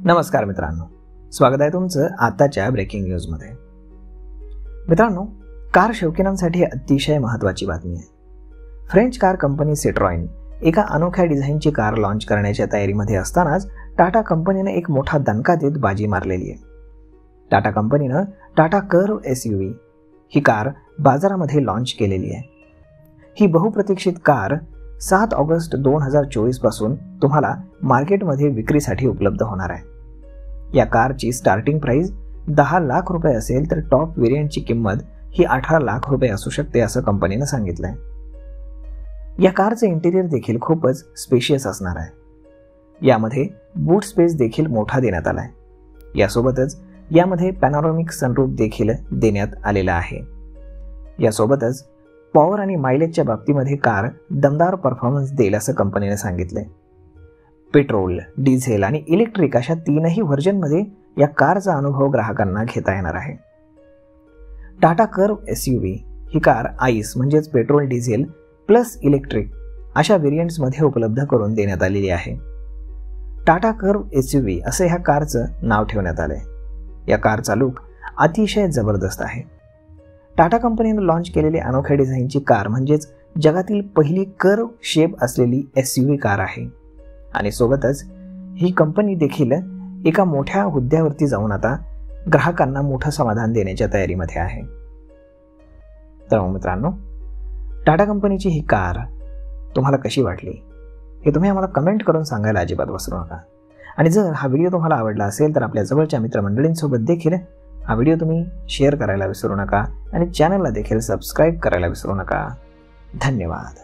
नमस्कार मित्रांनो, स्वागत आहे तुमचं आताच्या ब्रेकिंग न्यूजमध्ये। मित्रांनो, कार शौकीनांसाठी अतिशय महत्त्वाची बातमी आहे। फ्रेंच कार कंपनी सिट्रॉयन एका अनोख्या डिझाईनची कार लॉन्च करण्याच्या तयारीमध्ये असतानाच टाटा कंपनीने एक मोठा दणका देत बाजी मारलेली आहे। टाटा कंपनीने टाटा कर्व SUV ही कार बाजारामध्ये लॉन्च केलेली आहे। ही बहुप्रतीक्षित कार 7 ऑगस्ट 2024 पासून तुम्हाला मार्केटमध्ये विक्रीसाठी उपलब्ध होणार आहे। या कारची स्टार्टिंग प्राइस 10 लाख रुपये असेल तर टॉप व्हेरियंटची किंमत ही 18 लाख रुपये असू शकते असं कंपनीने सांगितलंय। या कारचे इंटिरियर देखील खूपच स्पेशियस असणार आहे। यामध्ये बूट स्पेस देखील मोठा देण्यात आलाय। यासोबतच यामध्ये पॅनोरामिक सनरूफ देखील देण्यात आलेला आहे। यासोबतच पॉवर आणि मायलेजच्या बाबतीमध्ये कार दमदार परफॉर्मन्स देईल असं कंपनीने सांगितलंय। पेट्रोल, डिझेल आणि इलेक्ट्रिक अशा तीनही व्हर्जनमध्ये या कारचा अनुभव ग्राहकांना घेता येणार आहे। टाटा कर्व SUV ही कार आईस म्हणजेच पेट्रोल डिझेल प्लस इलेक्ट्रिक अशा व्हेरियंट्समध्ये उपलब्ध करून देण्यात आलेली आहे। टाटा कर्व SUV असे ह्या कारचं नाव ठेवण्यात आलंय। या कारचा लुक अतिशय जबरदस्त आहे। टाटा कंपनीने लॉन्च केलेली अनोख्या डिझाईनची कार म्हणजेच जगातील पहिली कर्व शेप असलेली SUV कार आहे आणि सोबतच ही कंपनी देखील एका मोठ्या हुद्द्यावरती जाऊन आता ग्राहकांना मोठं समाधान देण्याच्या तयारीमध्ये आहे। तर मित्रांनो, टाटा कंपनीची ही कार तुम्हाला कशी वाटली हे तुम्ही आम्हाला कमेंट करून सांगायला अजिबात विसरू नका। आणि जर हा व्हिडिओ तुम्हाला आवडला असेल तर आपल्या जवळच्या मित्रमंडळींसोबत देखील हा व्हिडिओ तुम्ही शेअर करायला विसरू नका आणि चॅनलला देखील सबस्क्राईब करायला विसरू नका। धन्यवाद।